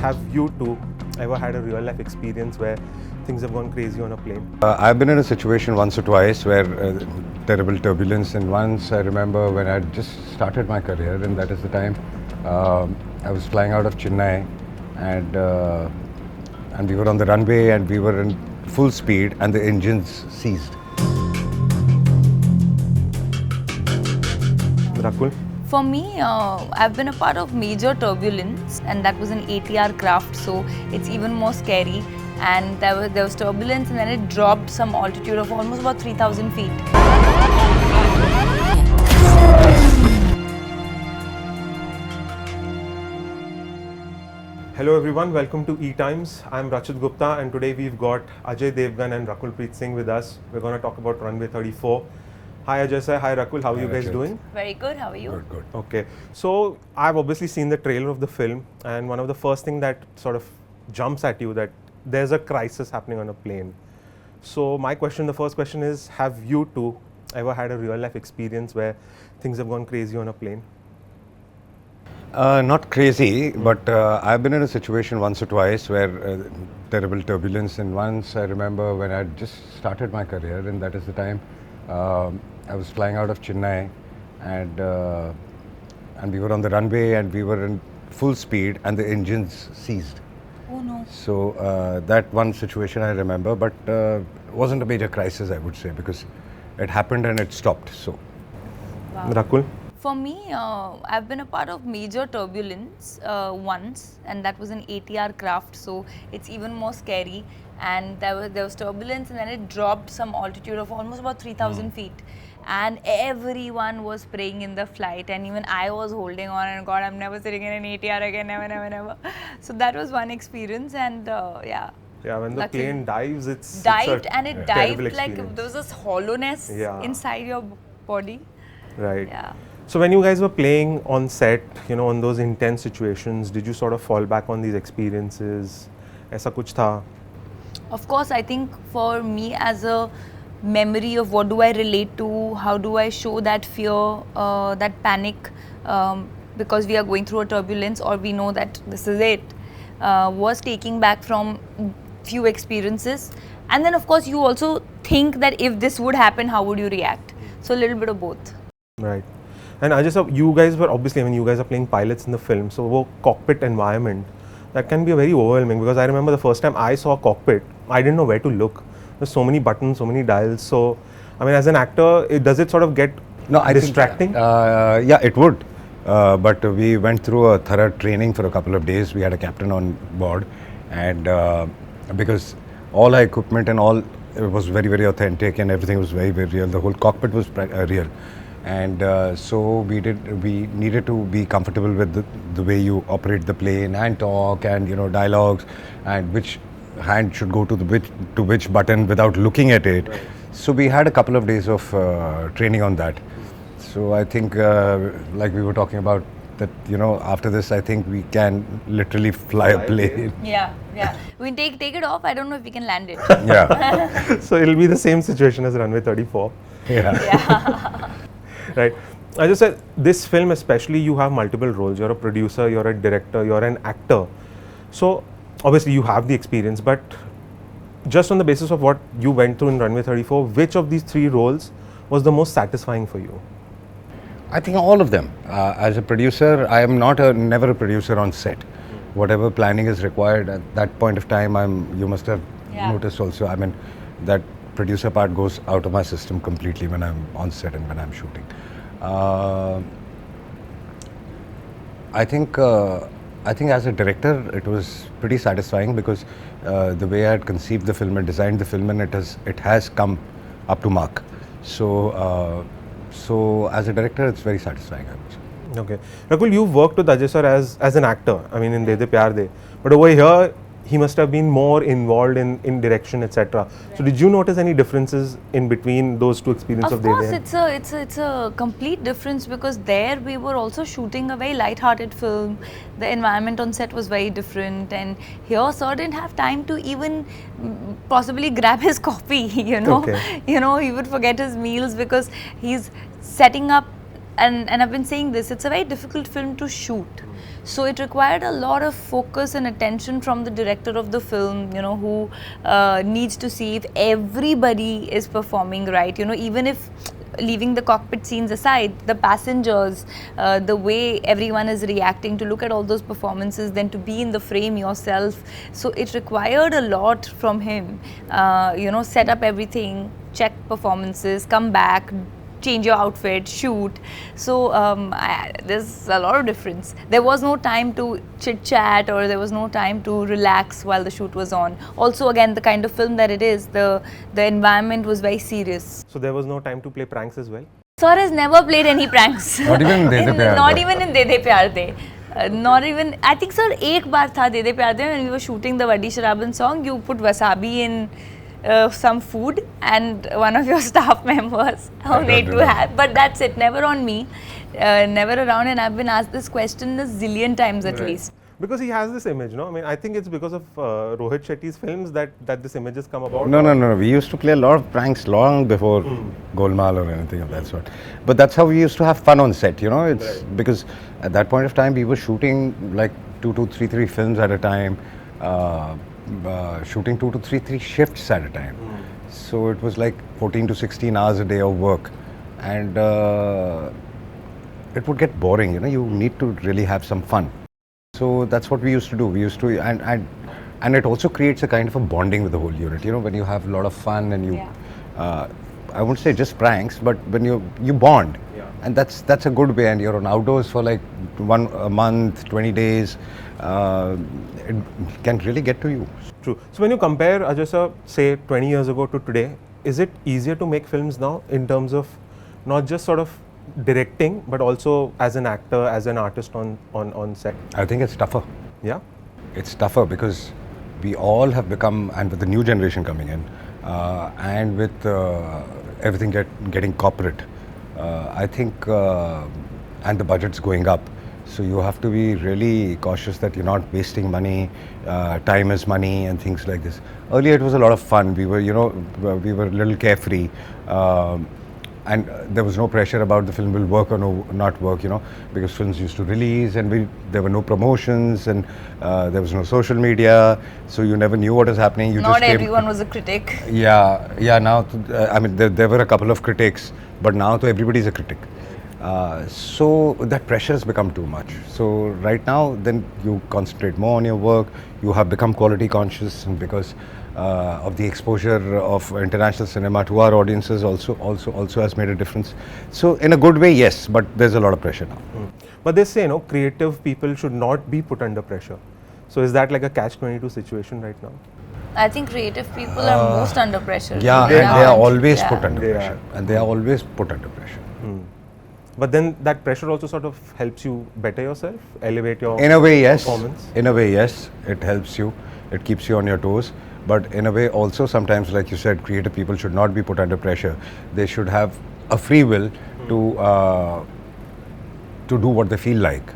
Have you two ever had a real life experience where things have gone crazy on a plane? I've been in a situation once or twice where terrible turbulence, and once I remember when I just started my career, and that is the time I was flying out of Chennai, and we were on the runway and we were in full speed, and the engines ceased. Rakul? For me, I've been a part of major turbulence, and that was an ATR craft, so it's even more scary. And there was turbulence, and then it dropped some altitude of almost about 3,000 feet. Hello everyone, welcome to ETimes. I'm Rachit Gupta, and today we've got Ajay Devgn and Rakul Preet Singh with us. We're going to talk about Runway 34. Hi Ajay sir, hi Rakul, how are you guys doing? Very good, how are you? Good, good. Okay, so I've obviously seen the trailer of the film, and one of the first thing that sort of jumps at you that there's a crisis happening on a plane. So my question, the first question is, have you two ever had a real life experience where things have gone crazy on a plane? Not crazy, but I've been in a situation once or twice where terrible turbulence, and once I remember when I just started my career, and that is the time I was flying out of Chennai, and we were on the runway and we were in full speed, and the engines ceased. Oh no. So that one situation I remember, but wasn't a major crisis, I would say, because it happened and it stopped. So, Wow. Rakul? For me, I've been a part of major turbulence once, and that was an ATR craft, so it's even more scary. And there was turbulence, and then it dropped some altitude of almost about 3,000 feet. And everyone was praying in the flight, and even I was holding on, and God, I'm never sitting in an ATR again, never, never, never. So that was one experience, and yeah. Yeah, when the Luckily, plane dives, it dived, and it terrible dived like experience. there was this hollowness Yeah. inside your body. Right. Yeah. So when you guys were playing on set, you know, on those intense situations, did you sort of fall back on these experiences? ऐसा कुछ था? Of course, I think for me as a memory of what do I relate to, how do I show that fear, that panic, because we are going through a turbulence or we know that this is it, was taking back from few experiences. And then of course you also think that if this would happen, how would you react? So a little bit of both. Right. And Ajay sir, you guys were obviously, I mean, you guys are playing pilots in the film, so वो cockpit environment, that can be very overwhelming, because I remember the first time I saw a cockpit, I didn't know where to look. There's so many buttons, so many dials. So, I mean, as an actor, does it sort of get distracting? Yeah, it would. But we went through a thorough training for a couple of days. We had a captain on board, and because all our equipment and all it was very, very authentic, and everything was very, very real. The whole cockpit was real, and so we needed to be comfortable with the way you operate the plane and talk, and dialogues, and which hand should go to which button without looking at it. Right. So we had a couple of days of training on that. So I think, like we were talking about, that after this, I think we can literally fly a plane. Yeah, yeah. We take it off. I don't know if we can land it. Yeah. So it'll be the same situation as Runway 34. Yeah. Yeah. Right. I just said, this film especially, you have multiple roles. You're a producer, you're a director, you're an actor. So obviously you have the experience, but just on the basis of what you went through in Runway 34, which of these three roles was the most satisfying for you? I think all of them. As a producer, I am never a producer on set. Whatever planning is required at that point of time, you must have noticed also, I mean, that producer part goes out of my system completely when I'm on set and when I'm shooting. I think as a director, it was pretty satisfying, because the way I had conceived the film and designed the film, and it has come up to mark. So as a director, it's very satisfying, I would say. Okay. Rakul, you've worked with Ajay sir as an actor, I mean, in De De Pyar De. But over here, he must have been more involved in direction, etc. Right. So did you notice any differences in between those two experiences of De De? Of course, it's a complete difference, because there we were also shooting a very light-hearted film. The environment on set was very different, and here sir didn't have time to even possibly grab his coffee. Okay. He would forget his meals because he's setting up and I've been saying this, it's a very difficult film to shoot. So it required a lot of focus and attention from the director of the film, you know, who needs to see if everybody is performing right. You know, even if leaving the cockpit scenes aside, the passengers, the way everyone is reacting, to look at all those performances, then to be in the frame yourself. So it required a lot from him. You know, set up everything, check performances, come back, change your outfit, shoot. So there's a lot of difference. There was no time to chit chat, or there was no time to relax while the shoot was on. Also, again, the kind of film that it is, the environment was very serious. So there was no time to play pranks as well? Sir has never played any pranks. Not even in De De Pyar Not De. even in De De Pyar De. Not even, I think sir, एक बार था De De Pyar De, when we were shooting the Vaddi Sharaban song, you put wasabi in some food and one of your staff members made to have, but that's it, never on me, never around, and I've been asked this question a zillion times at least. Because he has this image, no? I mean, I think it's because of Rohit Shetty's films that this image has come about. No. We used to play a lot of pranks long before Golmaal or anything of that sort. But that's how we used to have fun on set, you know. It's because at that point of time we were shooting like 2 to 3 films at a time, shooting 2 to 3 shifts at a time. So it was like 14 to 16 hours a day of work, and it would get boring, you know. You need to really have some fun. So that's what we used to do. We used to, and it also creates a kind of a bonding with the whole unit. You know, when you have a lot of fun and you, I wouldn't say just pranks, but when you bond, and that's a good way. And you're on outdoors for like a month, 20 days. It can really get to you. True. So when you compare, Ajay sir, say 20 years ago to today, is it easier to make films now in terms of not just sort of directing, but also as an actor, as an artist on set? I think it's tougher. Yeah? It's tougher because we all have become, and with the new generation coming in, and with everything getting corporate, I think, and the budget's going up. So you have to be really cautious that you're not wasting money, time is money and things like this. Earlier it was a lot of fun. We were, you know, we were a little carefree. And there was no pressure about the film will work or not work, you know, because films used to release and there were no promotions and there was no social media, so you never knew what was happening. Not everyone was a critic. Yeah. Now, I mean, there were a couple of critics, but now everybody's a critic. So that pressure has become too much. So right now, then you concentrate more on your work. You have become quality conscious, and because of the exposure of international cinema to our audiences also has made a difference. So in a good way, yes, but there's a lot of pressure now. But they say, creative people should not be put under pressure. So is that like a catch-22 situation right now? I think creative people are most under pressure. Yeah, and they are always put under pressure. And they are always put under pressure. But then that pressure also sort of helps you better yourself, elevate your in a way, yes. performance? In a way, yes. It helps you. It keeps you on your toes. But in a way also, sometimes, like you said, creative people should not be put under pressure. They should have a free will to do what they feel like.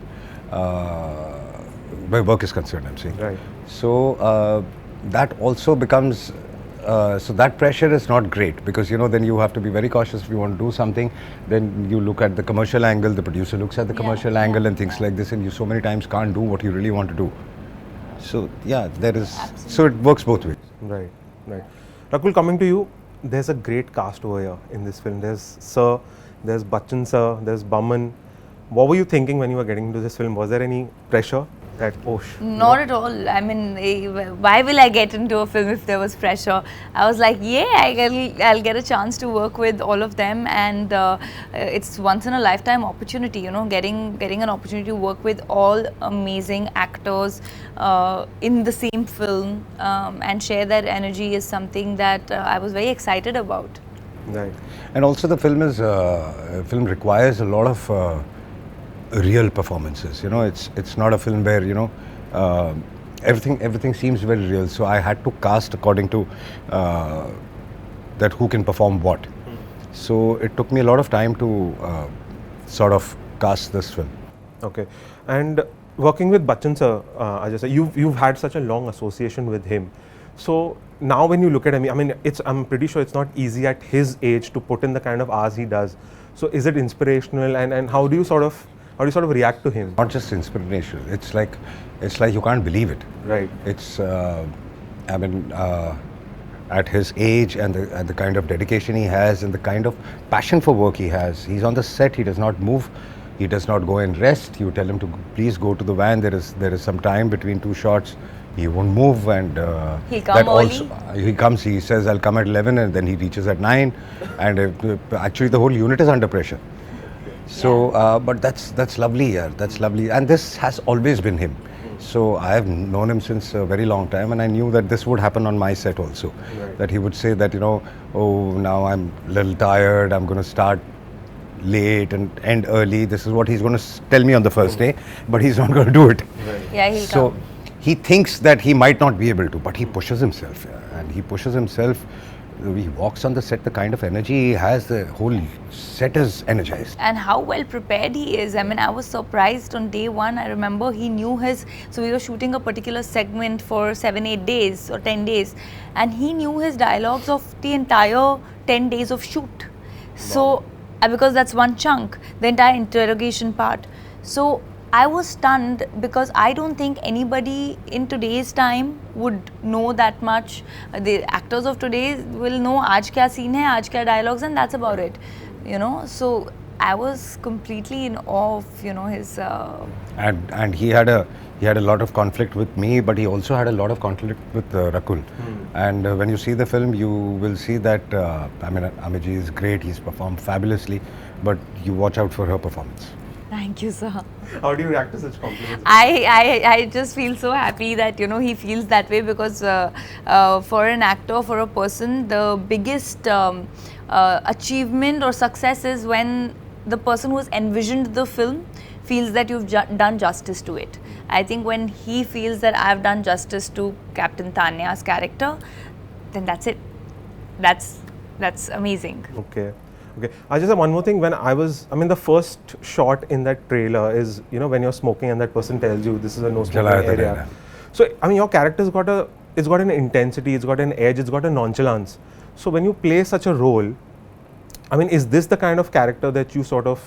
Where work is concerned, I'm saying. Right. So that also becomes, so that pressure is not great, because, you know, then you have to be very cautious if you want to do something. Then you look at the commercial angle, the producer looks at the commercial angle and things like this, and you so many times can't do what you really want to do. So yeah, there is. Absolutely. So it works both ways. Right. Rakul, coming to you, there's a great cast over here in this film. There's Sir, there's Bachchan Sir, there's Baman. What were you thinking when you were getting into this film? Was there any pressure? Not at all. I mean, why will I get into a film if there was pressure? I was like, I'll get a chance to work with all of them, and it's once in a lifetime opportunity, you know, getting an opportunity to work with all amazing actors in the same film and share that energy is something that I was very excited about. Right. And also the film requires a lot of real performances. You know, it's not a film where, you know, everything seems very real. So I had to cast according to that who can perform what. So it took me a lot of time to sort of cast this film. Okay. And working with Bachchan sir, Ajay sir, you've had such a long association with him. So now when you look at him, I mean, I'm pretty sure it's not easy at his age to put in the kind of hours he does. So is it inspirational, and how do you sort of react to him? Not just inspirational. It's like you can't believe it. Right. It's I mean, at his age and the kind of dedication he has and the kind of passion for work he has. He's on the set. He does not move. He does not go and rest. You tell him to please go to the van. There is some time between two shots. He won't move, and He'll come early. He comes. He says, "I'll come at 11," and then he reaches at 9. And actually, the whole unit is under pressure. So, but that's lovely, yeah. That's lovely, and this has always been him. So I have known him since a very long time, and I knew that this would happen on my set also. Right. That he would say that, oh, now I'm a little tired. I'm going to start late and end early. This is what he's going to tell me on the first day, but he's not going to do it. Right. Yeah, he'll So come. he thinks that he might not be able to, but he pushes himself, yeah. And he pushes himself. He walks on the set, the kind of energy he has, the whole set is energized. And how well prepared he is. I mean, I was surprised on day one. I remember he knew so we were shooting a particular segment for 7-8 days or 10 days, and he knew his dialogues of the entire 10 days of shoot. So, because that's one chunk, the entire interrogation part. So I was stunned, because I don't think anybody in today's time would know that much. The actors of today will know aaj kya scene hai, aaj kya dialogues, and that's about it. So I was completely in awe of his. And he had a lot of conflict with me, but he also had a lot of conflict with Rakul. And when you see the film, you will see that I mean, Amiji is great. He's performed fabulously, but you watch out for her performance. Thank you, sir. How do you react to such compliments? I just feel so happy that he feels that way, because for an actor, for a person, the biggest achievement or success is when the person who's envisioned the film feels that you've done justice to it. I think when he feels that I've done justice to Captain Tanya's character, then that's it. That's amazing. Okay. I just have one more thing. When the first shot in that trailer is, when you're smoking and that person tells you this is a no smoking area. So, your character's got an intensity, it's got an edge, it's got a nonchalance. So, when you play such a role, is this the kind of character that you sort of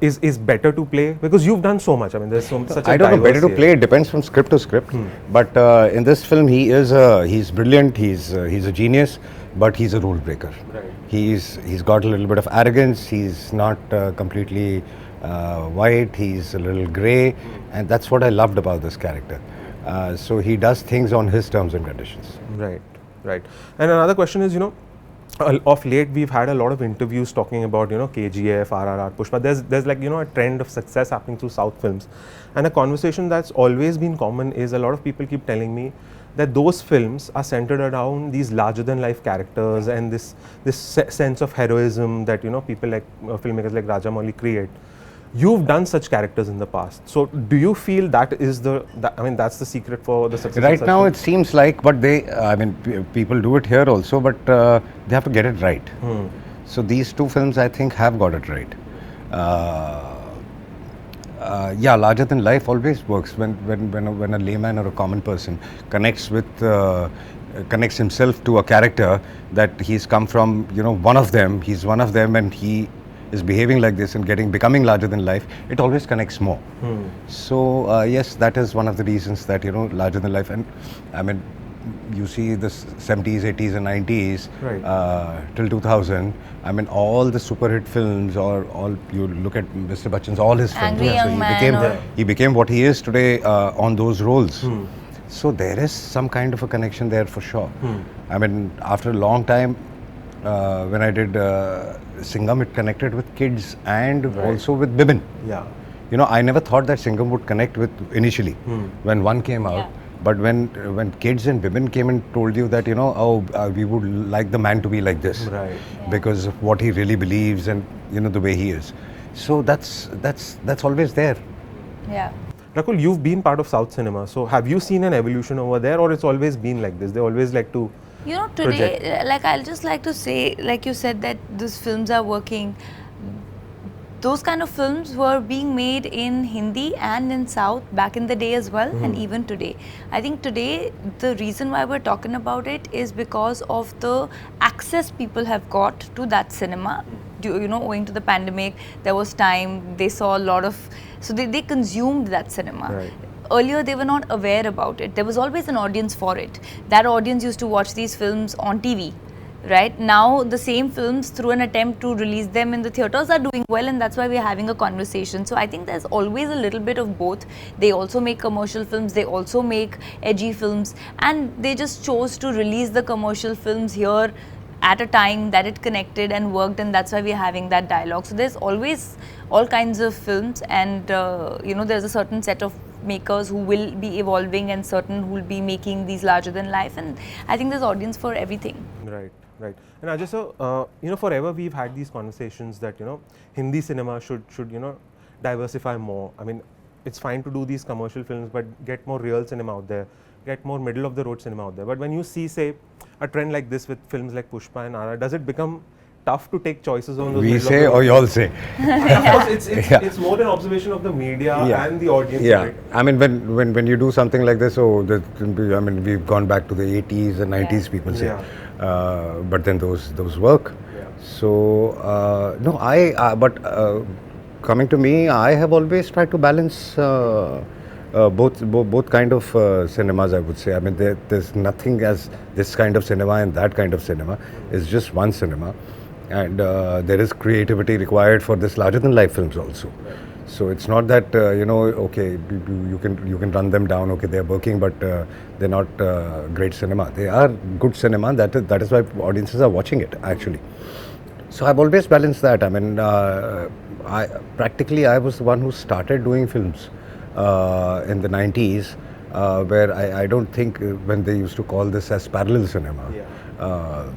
is better to play? Because you've done so much. There's such a I don't know, better to diverse play. It depends from script to script. But in this film, he's brilliant. He's a genius, but he's a rule breaker. Right. He's got a little bit of arrogance. He's not completely white. He's a little grey, and that's what I loved about this character. So he does things on his terms and conditions. Right. And another question is, of late we've had a lot of interviews talking about KGF, RRR, Pushpa. There's like a trend of success happening through South films, and a conversation that's always been common is a lot of people keep telling me that those films are centered around these larger than life characters and this sense of heroism that people like filmmakers like Rajamouli create. You've done such characters in the past, so do you feel that is that's the secret for the success? Right now, it seems like, but people do it here also, but they have to get it right. So these two films, I think, have got it right. Yeah, larger than life always works when a layman or a common person connects himself to a character that he's come from. One of them. He's one of them, and he is behaving like this and becoming larger than life. It always connects more. So yes, that is one of the reasons that larger than life. And you see the 70s, 80s, and 90s till 2000. All the super hit films, or all you look at Mr. Bachchan's all his films. Angry Young Man. He became what he is today on those roles. So there is some kind of a connection there for sure. After a long time, when I did Singham, it connected with kids and also with Bibin. Yeah. I never thought that Singham would connect with initially when one came out. Yeah. But when kids and Bibin came and told you that we would like the man to be like this, Right. because of what he really believes and the way he is. So that's always there. Yeah. Rakul, you've been part of South cinema, so have you seen an evolution over there, or it's always been like this? They always like to Today, like I'll just like to say, like you said that these films are working. those kind of films were being made in Hindi and in South back in the day as well, and even today. I think today the reason why we're talking about it is because of the access people have got to that cinema. Owing to the pandemic, there was time, they saw a lot of, so they consumed that cinema. Right. Earlier they were not aware about it. There was always an audience for it. That audience used to watch these films on TV. Right now, the same films, through an attempt to release them in the theaters, are doing well, and that's why we're having a conversation. So I think there's always a little bit of both. They also make commercial films, they also make edgy films, and they just chose to release the commercial films here at a time that it connected and worked, and that's why we're having that dialogue. So there's always all kinds of films, and there's a certain set of makers who will be evolving and certain who will be making these larger than life, and I think there's audience for everything. Right. Right. And Ajay, so, forever we've had these conversations that, Hindi cinema should diversify more. I mean, it's fine to do these commercial films, but get more real cinema out there, get more middle of the road cinema out there. But when you see, say, a trend like this with films like Pushpa and RRR, does it become tough to take choices on those? We say or y'all say? Of course, it's more an observation of the media and the audience. Yeah, right? I mean, when you do something like this, we've gone back to the 80s and 90s, people say. But then those work. Yeah. So no, coming to me, I have always tried to balance both kind of cinemas, I would say. I mean, there's nothing as this kind of cinema and that kind of cinema. It's just one cinema, and there is creativity required for this larger than life films also. Right. So it's not that okay, you can run them down. Okay, they're working, but they're not great cinema. They are good cinema. That is why audiences are watching it actually. So I've always balanced that. I mean, I was the one who started doing films in the 90s, where I don't think when they used to call this as parallel cinema. Yeah.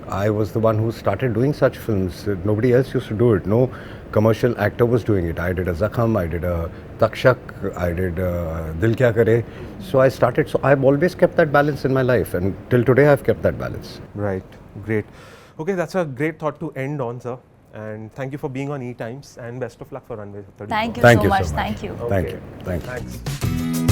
I was the one who started doing such films. Nobody else used to do it. No commercial actor was doing it. I did a Zakham, I did a Takshak, I did Dil Kya Kare. So I started. So I've always kept that balance in my life, and till today I've kept that balance. Right. Great. Okay, that's a great thought to end on, sir. And thank you for being on ETimes, and best of luck for Runway 34. Thank you Thank so you much. so much. Thank you. Thank Okay. you. Thank you. Thanks.